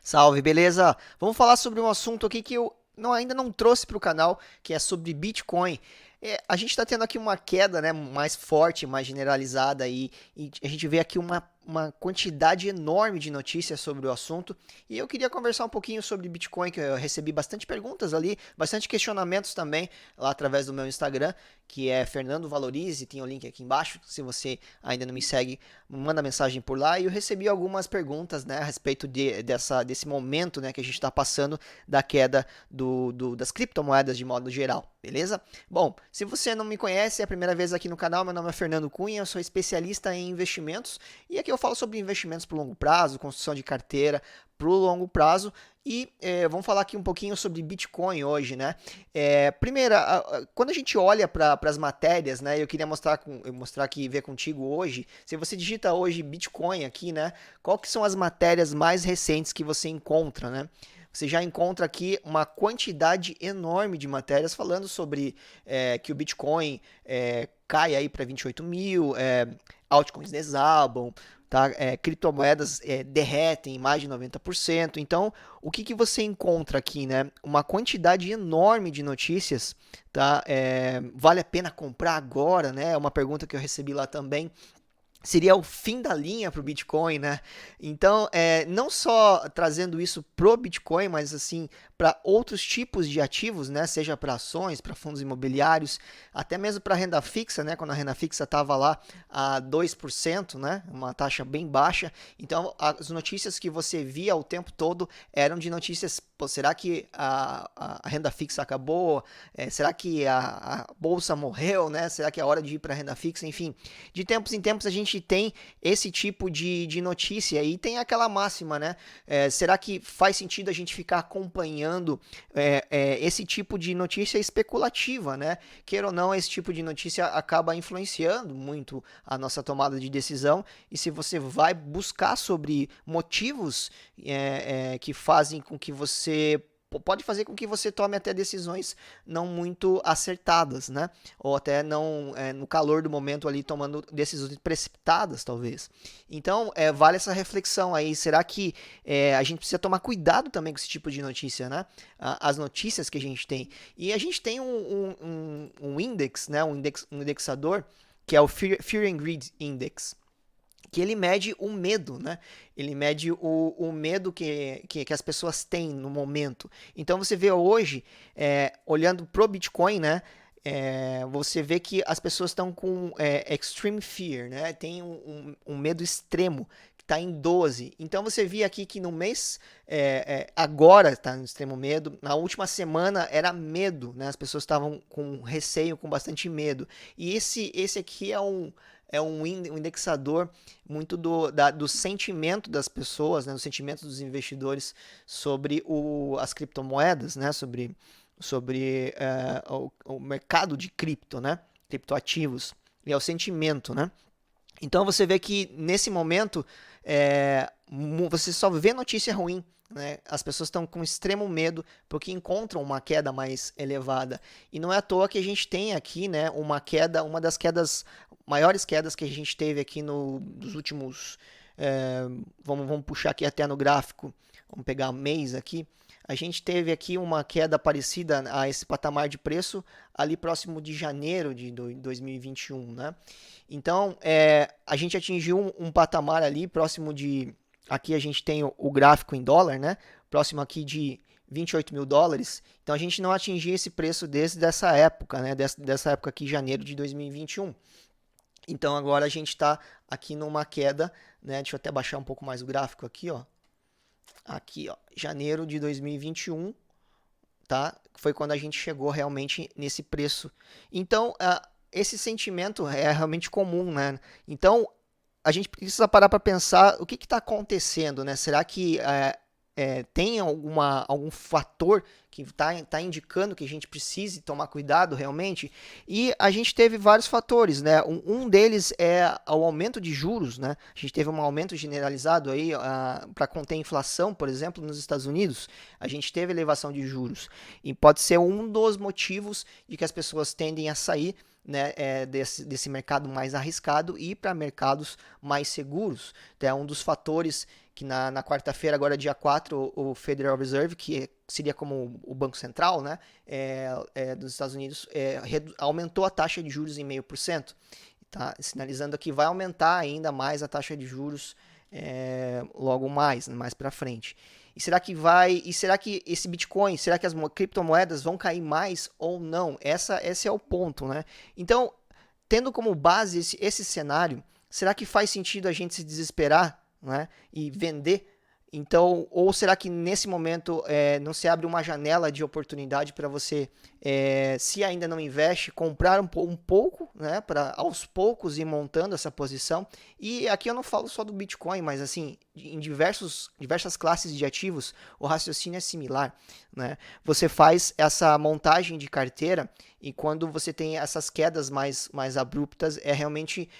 Salve, beleza? Vamos falar sobre um assunto aqui que eu ainda não trouxe para o canal, que é sobre Bitcoin. A gente está tendo aqui uma queda, né, mais forte, mais generalizada e a gente vê aqui uma quantidade enorme de notícias sobre o assunto. E eu queria conversar um pouquinho sobre Bitcoin, que eu recebi bastante perguntas ali, bastante questionamentos também lá através do meu Instagram, que é Fernando Valorize, tem o link aqui embaixo. Se você ainda não me segue, manda mensagem por lá. E eu recebi algumas perguntas, né, a respeito desse momento, né, que a gente está passando da queda das criptomoedas de modo geral, beleza? Bom, se você não me conhece, é a primeira vez aqui no canal, meu nome é Fernando Cunha, eu sou especialista em investimentos e aqui eu falo sobre investimentos para o longo prazo, construção de carteira para o longo prazo e vamos falar aqui um pouquinho sobre Bitcoin hoje, né? Primeiro, quando a gente olha para as matérias, né? Eu queria mostrar aqui e ver contigo hoje. Se você digita hoje Bitcoin aqui, né? Qual que são as matérias mais recentes que você encontra, né? Você já encontra aqui uma quantidade enorme de matérias falando sobre que o Bitcoin cai aí para 28 mil, altcoins desabam, tá? Criptomoedas derretem em mais de 90%. Então, o que você encontra aqui, né? Uma quantidade enorme de notícias, tá? Vale a pena comprar agora, né? É uma pergunta que eu recebi lá também. Seria o fim da linha para o Bitcoin, né? Então, não só trazendo isso pro Bitcoin, mas assim para outros tipos de ativos, né? Seja para ações, para fundos imobiliários, até mesmo para renda fixa, né? Quando a renda fixa estava lá a 2%, né? Uma taxa bem baixa. Então, as notícias que você via o tempo todo eram de notícias. Pô, será que a renda fixa acabou? Será que a bolsa morreu, né? Será que é hora de ir para a renda fixa? Enfim, de tempos em tempos a gente tem esse tipo de notícia e tem aquela máxima, né? Será que faz sentido a gente ficar acompanhando esse tipo de notícia especulativa, né? Queira ou não, esse tipo de notícia acaba influenciando muito a nossa tomada de decisão e se você vai buscar sobre motivos que fazem com que você pode fazer com que você tome até decisões não muito acertadas, né? Ou até não no calor do momento ali tomando decisões precipitadas, talvez. Então, vale essa reflexão aí. Será que a gente precisa tomar cuidado também com esse tipo de notícia, né? As notícias que a gente tem. E a gente tem um index, né? Um indexador que é o Fear and Greed Index, que ele mede o medo, né? Ele mede o medo que as pessoas têm no momento. Então você vê hoje, olhando pro Bitcoin, né? Você vê que as pessoas estão com extreme fear, né? Tem um medo extremo que está em 12. Então você vê aqui que no mês agora está no extremo medo. Na última semana era medo, né? As pessoas estavam com receio, com bastante medo. E esse aqui é um indexador muito do sentimento das pessoas, né, do sentimento dos investidores sobre as criptomoedas, né, sobre o mercado de cripto, né, criptoativos, e é o sentimento, né. Então você vê que nesse momento você só vê notícia ruim, né? As pessoas estão com extremo medo porque encontram uma queda mais elevada. E não é à toa que a gente tem aqui, né, uma das maiores quedas que a gente teve aqui nos últimos. Vamos puxar aqui até no gráfico, vamos pegar mês aqui. A gente teve aqui uma queda parecida a esse patamar de preço ali próximo de janeiro de 2021, né? Então, a gente atingiu um patamar ali próximo de. Aqui a gente tem o gráfico em dólar, né? Próximo aqui de 28 mil dólares. Então, a gente não atingia esse preço desde essa época, né? Dessa época aqui, janeiro de 2021. Então, agora a gente está aqui numa queda, né? Deixa eu até baixar um pouco mais o gráfico aqui, ó. Aqui, ó, janeiro de 2021, tá? Foi quando a gente chegou realmente nesse preço. Então, esse sentimento é realmente comum, né? Então, a gente precisa parar para pensar o que está acontecendo, né? Será que tem algum fator que tá indicando que a gente precise tomar cuidado realmente? E a gente teve vários fatores, né? Um deles é o aumento de juros, né? A gente teve um aumento generalizado aí para conter a inflação, por exemplo, nos Estados Unidos. A gente teve elevação de juros e pode ser um dos motivos de que as pessoas tendem a sair, né, desse mercado mais arriscado e ir para mercados mais seguros. Então, é um dos fatores que na quarta-feira, agora dia 4, o Federal Reserve, seria como o Banco Central, né, dos Estados Unidos, aumentou a taxa de juros em 0,5%. Tá? Sinalizando que vai aumentar ainda mais a taxa de juros logo mais para frente. E será que esse Bitcoin, será que as criptomoedas vão cair mais ou não? Esse é o ponto, né? Então, tendo como base esse cenário, será que faz sentido a gente se desesperar, né, e vender? Então, ou será que nesse momento não se abre uma janela de oportunidade para você, se ainda não investe, comprar um pouco, né, para aos poucos ir montando essa posição? E aqui eu não falo só do Bitcoin, mas assim, em diversas classes de ativos, o raciocínio é similar, né? Você faz essa montagem de carteira e quando você tem essas quedas mais abruptas, é realmente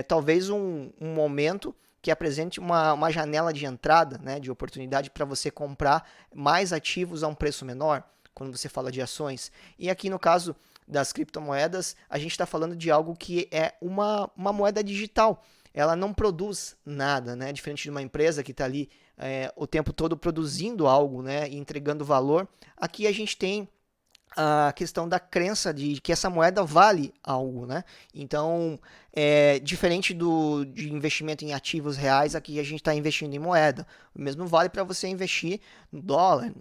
talvez um momento que apresente uma janela de entrada, né, de oportunidade para você comprar mais ativos a um preço menor, quando você fala de ações. E aqui no caso das criptomoedas, a gente está falando de algo que é uma moeda digital. Ela não produz nada, né, diferente de uma empresa que está ali o tempo todo produzindo algo, né, e entregando valor. Aqui a gente tem a questão da crença de que essa moeda vale algo, né? Então, diferente de investimento em ativos reais, aqui a gente está investindo em moeda. O mesmo vale para você investir no dólar,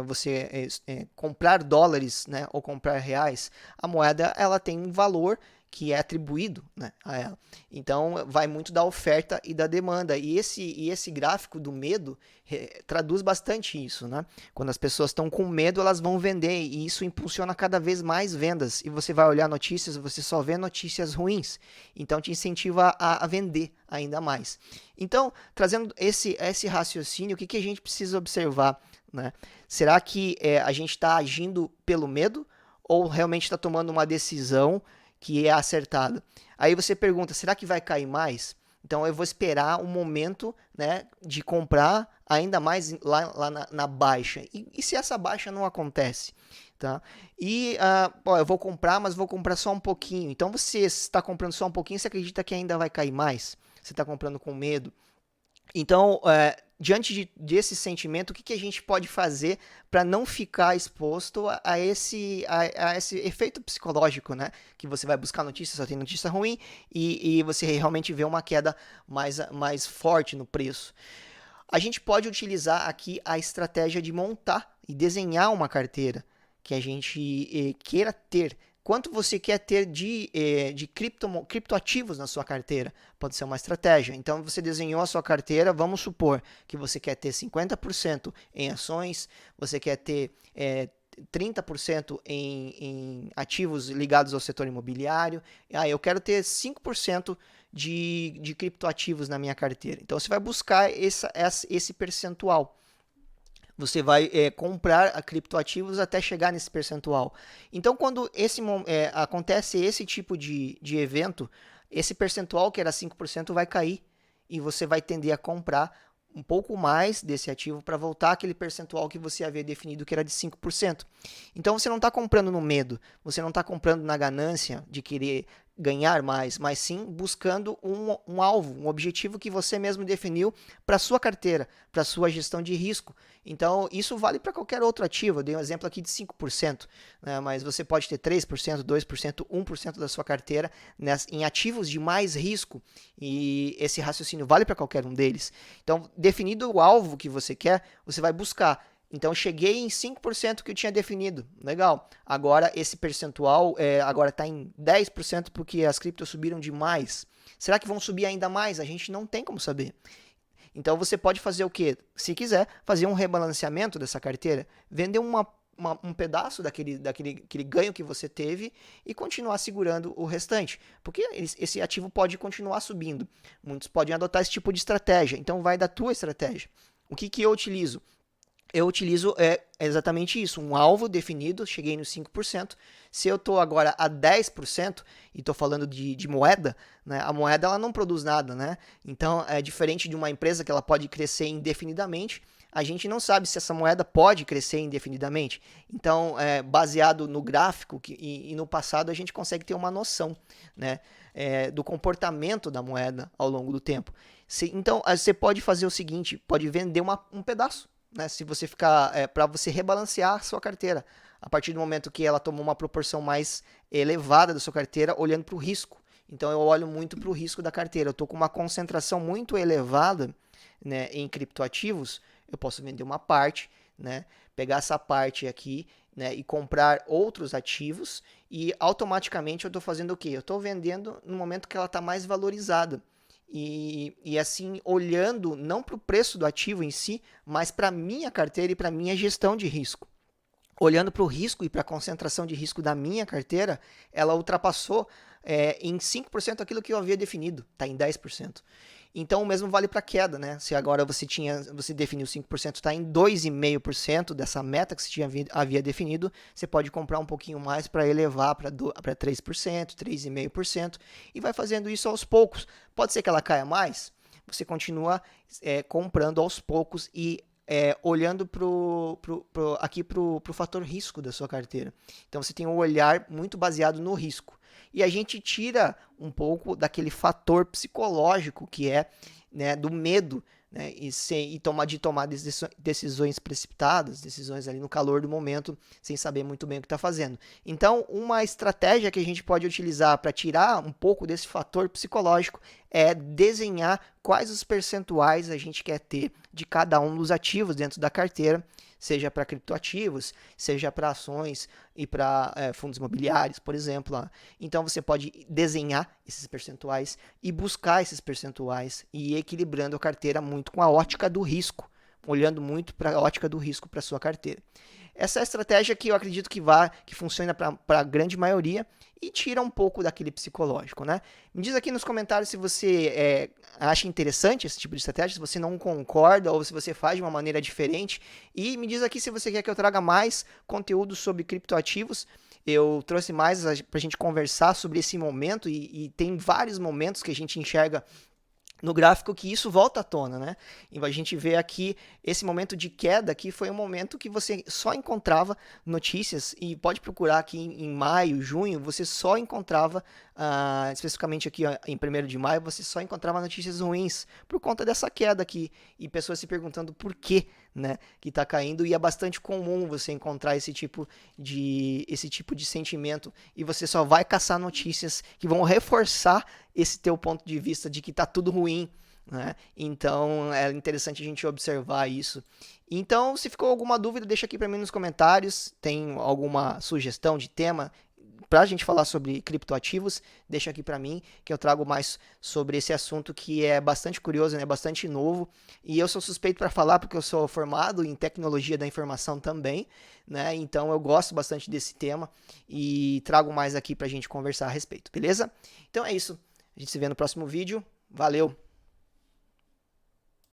você comprar dólares, né, ou comprar reais. A moeda ela tem um valor que é atribuído, né, a ela. Então, vai muito da oferta e da demanda. E esse gráfico do medo traduz bastante isso, né? Quando as pessoas estão com medo, elas vão vender e isso impulsiona cada vez mais vendas. E você vai olhar notícias, você só vê notícias ruins. Então, te incentiva a vender ainda mais. Então, trazendo esse raciocínio, o que a gente precisa observar, né? Será que a gente está agindo pelo medo ou realmente está tomando uma decisão que é acertada? Aí você pergunta, será que vai cair mais? Então eu vou esperar um momento, né, de comprar ainda mais lá na baixa. E se essa baixa não acontece? Tá? E eu vou comprar, mas vou comprar só um pouquinho. Então você está comprando só um pouquinho, você acredita que ainda vai cair mais? Você está comprando com medo? Então, diante desse sentimento, o que a gente pode fazer para não ficar exposto a esse efeito psicológico, né? Que você vai buscar notícias, só tem notícia ruim e você realmente vê uma queda mais forte no preço. A gente pode utilizar aqui a estratégia de montar e desenhar uma carteira que a gente queira ter. Quanto você quer ter de criptoativos na sua carteira? Pode ser uma estratégia. Então, você desenhou a sua carteira, vamos supor que você quer ter 50% em ações, você quer ter 30% em ativos ligados ao setor imobiliário. Eu quero ter 5% de criptoativos na minha carteira. Então, você vai buscar esse percentual. Você vai comprar criptoativos até chegar nesse percentual. Então, quando acontece esse tipo de evento, esse percentual que era 5% vai cair e você vai tender a comprar um pouco mais desse ativo para voltar àquele percentual que você havia definido que era de 5%. Então, você não está comprando no medo, você não está comprando na ganância de querer ganhar mais, mas sim buscando um alvo, um objetivo que você mesmo definiu para sua carteira, para sua gestão de risco. Então, isso vale para qualquer outro ativo. Eu dei um exemplo aqui de 5%, né? Mas você pode ter 3%, 2%, 1% da sua carteira em ativos de mais risco, e esse raciocínio vale para qualquer um deles. Então, definido o alvo que você quer, você vai buscar. Então, cheguei em 5% que eu tinha definido. Legal. Agora, esse percentual agora está em 10% porque as criptos subiram demais. Será que vão subir ainda mais? A gente não tem como saber. Então, você pode fazer o quê? Se quiser, fazer um rebalanceamento dessa carteira, vender um pedaço daquele ganho que você teve e continuar segurando o restante. Porque esse ativo pode continuar subindo. Muitos podem adotar esse tipo de estratégia. Então, vai da tua estratégia. O que eu utilizo? Eu utilizo exatamente isso, um alvo definido, cheguei no 5%. Se eu estou agora a 10% e estou falando de moeda, né, a moeda ela não produz nada, né? Então, é diferente de uma empresa que ela pode crescer indefinidamente, a gente não sabe se essa moeda pode crescer indefinidamente. Então, baseado no gráfico e no passado, a gente consegue ter uma noção, né, do comportamento da moeda ao longo do tempo. Então, você pode fazer o seguinte, pode vender um pedaço, né? Se você ficar, para você rebalancear a sua carteira. A partir do momento que ela tomou uma proporção mais elevada da sua carteira, olhando para o risco. Então, eu olho muito para o risco da carteira. Eu estou com uma concentração muito elevada, né, em criptoativos, eu posso vender uma parte, né, pegar essa parte aqui, né, e comprar outros ativos e automaticamente eu estou fazendo o quê? Eu estou vendendo no momento que ela está mais valorizada. E assim, olhando não para o preço do ativo em si, mas para a minha carteira e para a minha gestão de risco. Olhando para o risco e para a concentração de risco da minha carteira, ela ultrapassou em 5% aquilo que eu havia definido, está em 10%. Então o mesmo vale para queda, né? Se agora você definiu 5%, está em 2,5% dessa meta que você havia definido, você pode comprar um pouquinho mais para elevar para 3%, 3,5% e vai fazendo isso aos poucos. Pode ser que ela caia mais, você continua comprando aos poucos e olhando aqui para o fator risco da sua carteira. Então você tem um olhar muito baseado no risco. E a gente tira um pouco daquele fator psicológico que é, né, do medo, né, e tomar decisões precipitadas, decisões ali no calor do momento, sem saber muito bem o que está fazendo. Então, uma estratégia que a gente pode utilizar para tirar um pouco desse fator psicológico é desenhar quais os percentuais a gente quer ter de cada um dos ativos dentro da carteira, seja para criptoativos, seja para ações e para fundos imobiliários, por exemplo. Então você pode desenhar esses percentuais e buscar esses percentuais e ir equilibrando a carteira muito com a ótica do risco, olhando muito para a ótica do risco para a sua carteira. Essa é a estratégia que eu acredito que funciona para a grande maioria e tira um pouco daquele psicológico, né? Me diz aqui nos comentários se você acha interessante esse tipo de estratégia, se você não concorda ou se você faz de uma maneira diferente. E me diz aqui se você quer que eu traga mais conteúdo sobre criptoativos. Eu trouxe mais para a gente conversar sobre esse momento e tem vários momentos que a gente enxerga no gráfico que isso volta à tona, né? E a gente vê aqui esse momento de queda que foi um momento que você só encontrava notícias e pode procurar aqui em maio, junho, você só encontrava, especificamente aqui em 1º de maio, você só encontrava notícias ruins por conta dessa queda aqui e pessoas se perguntando por quê, né, que está caindo, e é bastante comum você encontrar esse tipo de sentimento e você só vai caçar notícias que vão reforçar esse teu ponto de vista de que está tudo ruim, né? Então é interessante a gente observar isso. Então, se ficou alguma dúvida, deixa aqui para mim nos comentários. Tem alguma sugestão de tema para a gente falar sobre criptoativos, deixa aqui para mim, que eu trago mais sobre esse assunto que é bastante curioso, né, bastante novo, e eu sou suspeito para falar porque eu sou formado em tecnologia da informação também, né, então eu gosto bastante desse tema e trago mais aqui para a gente conversar a respeito, beleza? Então é isso, a gente se vê no próximo vídeo, valeu!